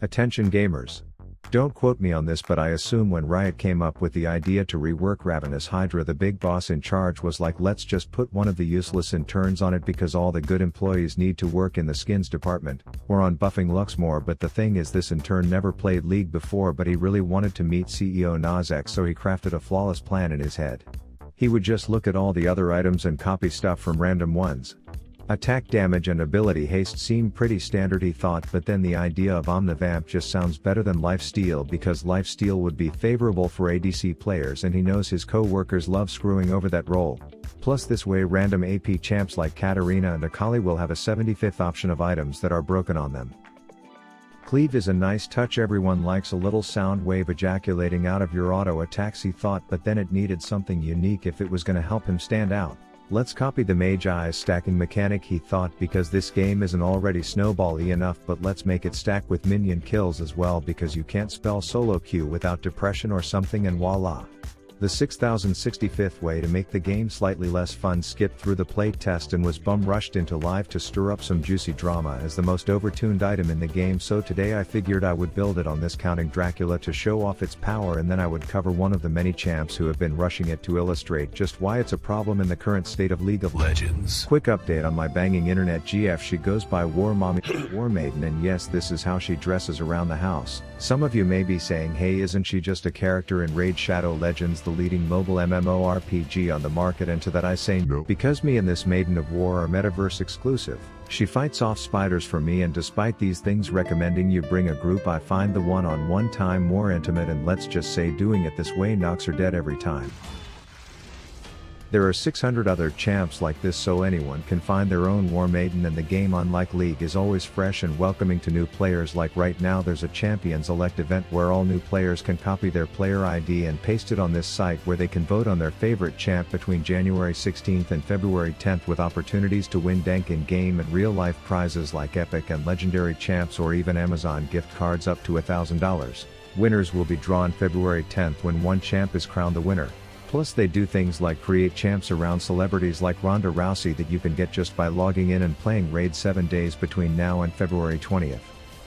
Attention gamers. Don't quote me on this, but I assume when Riot came up with the idea to rework Ravenous Hydra, the big boss in charge was like, let's just put one of the useless interns on it because all the good employees need to work in the skins department, or on buffing Luxmore. But the thing is, this intern never played League before, but he really wanted to meet CEO Nazek, so he crafted a flawless plan in his head. He would just look at all the other items and copy stuff from random ones. Attack damage and ability haste seemed pretty standard, he thought, but then the idea of Omnivamp just sounds better than Lifesteal because Lifesteal would be favorable for ADC players, and he knows his co-workers love screwing over that role. Plus this way random AP champs like Katarina and Akali will have a 75th option of items that are broken on them. Cleave is a nice touch, everyone likes a little sound wave ejaculating out of your auto attacks, he thought, but then it needed something unique if it was gonna help him stand out. Let's copy the Mage Eyes stacking mechanic, he thought, because this game isn't already snowball-y enough, but let's make it stack with minion kills as well, because you can't spell solo queue without depression or something, and voila. The 6065th way to make the game slightly less fun skipped through the play test and was bum rushed into live to stir up some juicy drama as the most overtuned item in the game, so today I figured I would build it on this, counting Dracula to show off its power, and then I would cover one of the many champs who have been rushing it to illustrate just why it's a problem in the current state of League of Legends. Quick update on my banging internet GF, she goes by War Mommy War Maiden, and yes, this is how she dresses around the house. Some of you may be saying, hey, isn't she just a character in Raid Shadow Legends, the leading mobile MMORPG on the market? And to that I say no, because me and this Maiden of War are metaverse exclusive. She fights off spiders for me, and despite these things recommending you bring a group, I find the one-on-one time more intimate, and let's just say doing it this way knocks her dead every time. There are 600 other champs like this, so anyone can find their own War Maiden, and the game, unlike League, is always fresh and welcoming to new players. Like right now there's a Champions Elect event where all new players can copy their player ID and paste it on this site, where they can vote on their favorite champ between January 16th and February 10th, with opportunities to win dank in-game and real-life prizes like epic and legendary champs, or even Amazon gift cards up to $1,000. Winners will be drawn February 10th when one champ is crowned the winner. Plus they do things like create champs around celebrities like Ronda Rousey that you can get just by logging in and playing Raid 7 days between now and February 20th.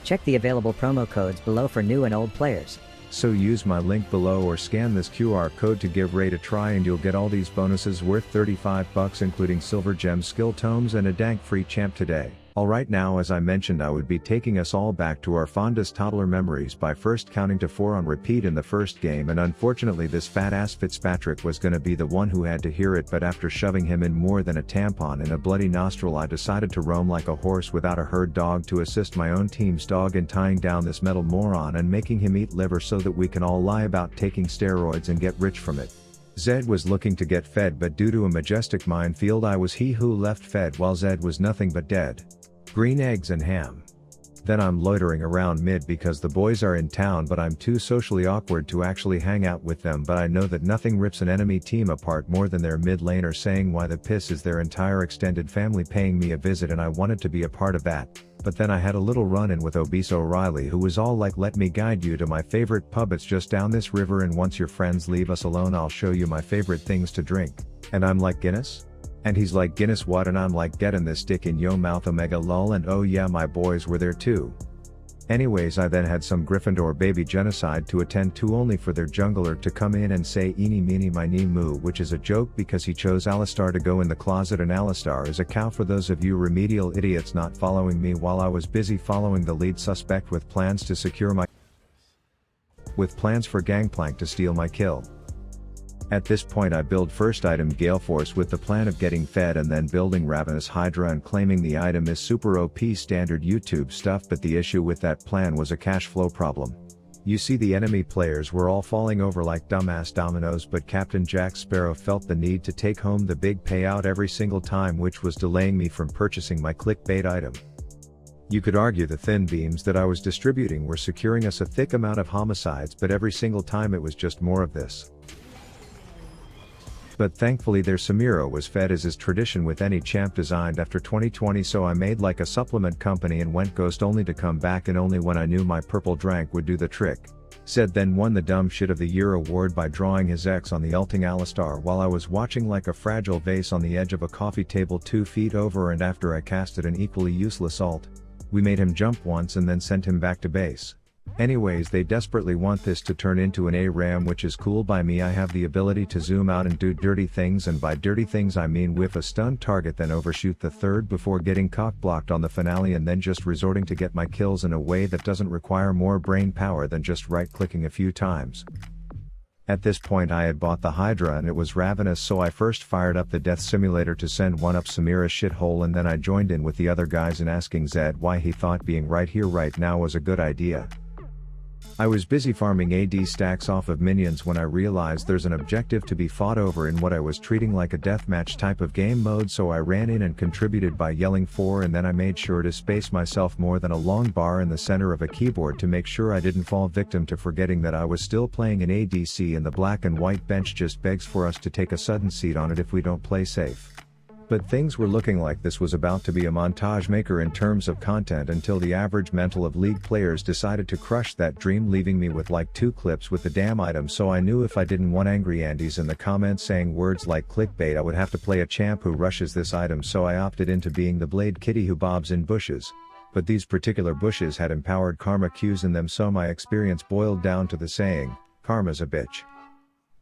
Check the available promo codes below for new and old players. So use my link below or scan this QR code to give Raid a try, and you'll get all these bonuses worth $35, including silver gem skill tomes and a dank free champ today. Alright, now as I mentioned, I would be taking us all back to our fondest toddler memories by first counting to 4 on repeat in the first game, and unfortunately this fat ass Fitzpatrick was gonna be the one who had to hear it, but after shoving him in more than a tampon in a bloody nostril, I decided to roam like a horse without a herd dog to assist my own team's dog in tying down this metal moron and making him eat liver so that we can all lie about taking steroids and get rich from it. Zed was looking to get fed, but due to a majestic minefield I was he who left fed while Zed was nothing but dead. Green eggs and ham. Then I'm loitering around mid because the boys are in town, but I'm too socially awkward to actually hang out with them, but I know that nothing rips an enemy team apart more than their mid laner saying why the piss is their entire extended family paying me a visit, and I wanted to be a part of that. But then I had a little run-in with obese O'Reilly, who was all like, let me guide you to my favorite pub, it's just down this river, and once your friends leave us alone I'll show you my favorite things to drink. And I'm like, Guinness? And he's like, Guinness what? And I'm like, getting this dick in yo mouth omega lol, and oh yeah, my boys were there too. Anyways, I then had some Gryffindor baby genocide to attend to, only for their jungler to come in and say eeny meeny miny moo, which is a joke because he chose Alistar to go in the closet, and Alistar is a cow for those of you remedial idiots not following me while I was busy following the lead suspect with plans to secure my for Gangplank to steal my kill. At this point I build first item Galeforce with the plan of getting fed and then building Ravenous Hydra and claiming the item is super OP, standard YouTube stuff, but the issue with that plan was a cash flow problem. You see, the enemy players were all falling over like dumbass dominoes, but Captain Jack Sparrow felt the need to take home the big payout every single time, which was delaying me from purchasing my clickbait item. You could argue the thin beams that I was distributing were securing us a thick amount of homicides, but every single time it was just more of this. But thankfully their Samiro was fed, as is tradition with any champ designed after 2020, so I made like a supplement company and went ghost, only to come back and only when I knew my purple drank would do the trick. Zed then won the Dumb Shit of the Year award by drawing his X on the ulting Alistar while I was watching like a fragile vase on the edge of a coffee table 2 feet over, and after I casted an equally useless ult, we made him jump once and then sent him back to base. Anyways, they desperately want this to turn into an ARAM, which is cool by me. I have the ability to zoom out and do dirty things, and by dirty things I mean whiff a stunned target then overshoot the third before getting cock-blocked on the finale and then just resorting to get my kills in a way that doesn't require more brain power than just right-clicking a few times. At this point I had bought the Hydra and it was ravenous, so I first fired up the death simulator to send one up Samira's shithole, and then I joined in with the other guys in asking Zed why he thought being right here right now was a good idea. I was busy farming AD stacks off of minions when I realized there's an objective to be fought over in what I was treating like a deathmatch type of game mode, so I ran in and contributed by yelling 4, and then I made sure to space myself more than a long bar in the center of a keyboard to make sure I didn't fall victim to forgetting that I was still playing an ADC, and the black and white bench just begs for us to take a sudden seat on it if we don't play safe. But things were looking like this was about to be a montage maker in terms of content until the average mental of League players decided to crush that dream, leaving me with like 2 clips with the damn item. So I knew if I didn't want angry Andes in the comments saying words like clickbait, I would have to play a champ who rushes this item, so I opted into being the Blade Kitty who bobs in bushes. But these particular bushes had empowered karma cues in them, so my experience boiled down to the saying, karma's a bitch.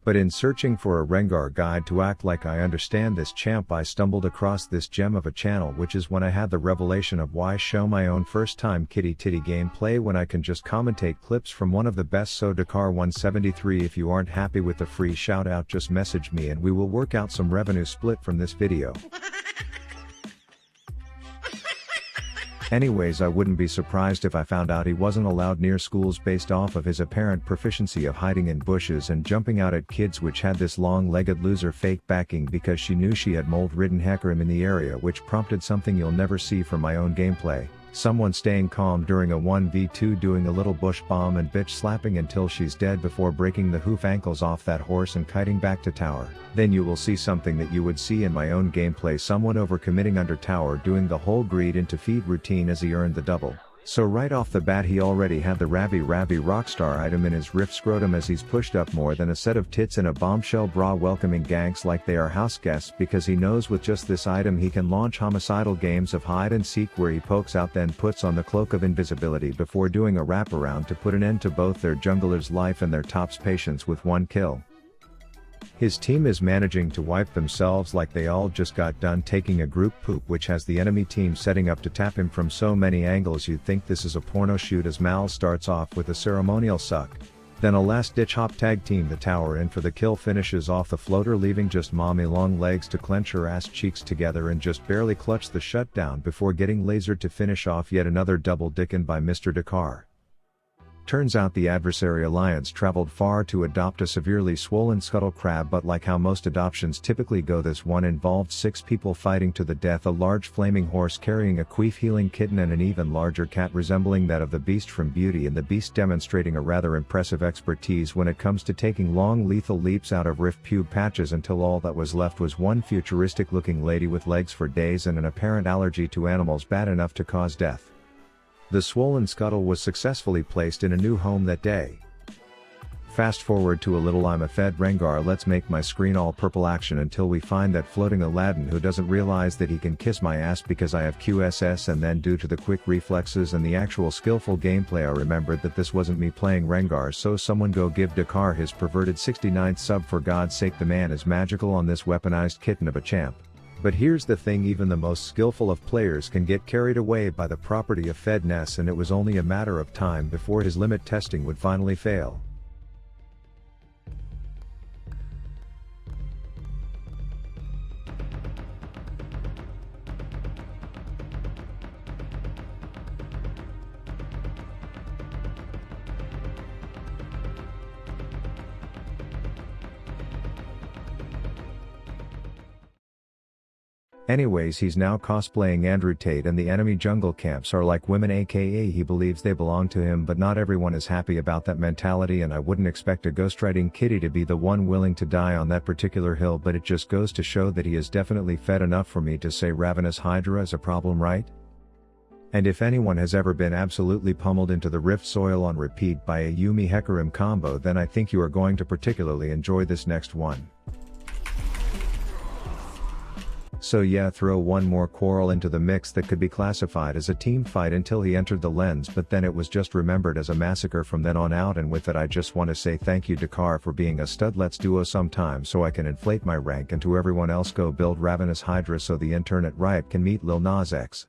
But in searching for a Rengar guide to act like I understand this champ, I stumbled across this gem of a channel, which is when I had the revelation of why show my own first time kitty titty gameplay when I can just commentate clips from one of the best. So Dakar 173, if you aren't happy with the free shout out, just message me and we will work out some revenue split from this video. Anyways, I wouldn't be surprised if I found out he wasn't allowed near schools based off of his apparent proficiency of hiding in bushes and jumping out at kids, which had this long-legged loser fake backing because she knew she had mold-ridden Hecarim in the area, which prompted something you'll never see from my own gameplay. Someone staying calm during a 1v2, doing a little bush bomb and bitch slapping until she's dead before breaking the hoof ankles off that horse and kiting back to tower. Then you will see something that you would see in my own gameplay, someone overcommitting under tower doing the whole greed into feed routine as he earned the double. So right off the bat he already had the Ravi Rockstar item in his rift scrotum as he's pushed up more than a set of tits in a bombshell bra, welcoming ganks like they are house guests, because he knows with just this item he can launch homicidal games of hide and seek where he pokes out then puts on the cloak of invisibility before doing a wraparound to put an end to both their jungler's life and their top's patience with 1 kill. His team is managing to wipe themselves like they all just got done taking a group poop, which has the enemy team setting up to tap him from so many angles you'd think this is a porno shoot, as Mal starts off with a ceremonial suck. Then a last ditch hop tag team the tower in for the kill, finishes off the floater leaving just mommy long legs to clench her ass cheeks together and just barely clutch the shutdown before getting lasered to finish off yet another double dickin by Mr. Dakar. Turns out the adversary alliance traveled far to adopt a severely swollen scuttle crab, but like how most adoptions typically go, this one involved 6 people fighting to the death, a large flaming horse carrying a queef healing kitten and an even larger cat resembling that of the Beast from Beauty and the Beast, demonstrating a rather impressive expertise when it comes to taking long lethal leaps out of rift pube patches until all that was left was one futuristic looking lady with legs for days and an apparent allergy to animals bad enough to cause death. The swollen scuttle was successfully placed in a new home that day. Fast forward to a little I'm a fed Rengar, let's make my screen all purple action until we find that floating Aladdin who doesn't realize that he can kiss my ass because I have QSS, and then due to the quick reflexes and the actual skillful gameplay I remembered that this wasn't me playing Rengar, so someone go give Dakar his perverted 69th sub for God's sake, the man is magical on this weaponized kitten of a champ. But here's the thing, even the most skillful of players can get carried away by the property of fedness, and it was only a matter of time before his limit testing would finally fail. Anyways, he's now cosplaying Andrew Tate and the enemy jungle camps are like women, aka he believes they belong to him, but not everyone is happy about that mentality, and I wouldn't expect a ghostwriting kitty to be the one willing to die on that particular hill, but it just goes to show that he is definitely fed enough for me to say Ravenous Hydra is a problem, right? And if anyone has ever been absolutely pummeled into the rift soil on repeat by a Yumi Hecarim combo, then I think you are going to particularly enjoy this next one. So yeah, throw one more quarrel into the mix that could be classified as a team fight until he entered the lens, but then it was just remembered as a massacre from then on out. And with that, I just want to say thank you to Car for being a stud. Let's duo sometime so I can inflate my rank, and to everyone else, go build Ravenous Hydra so the intern at Riot can meet Lil Nas X.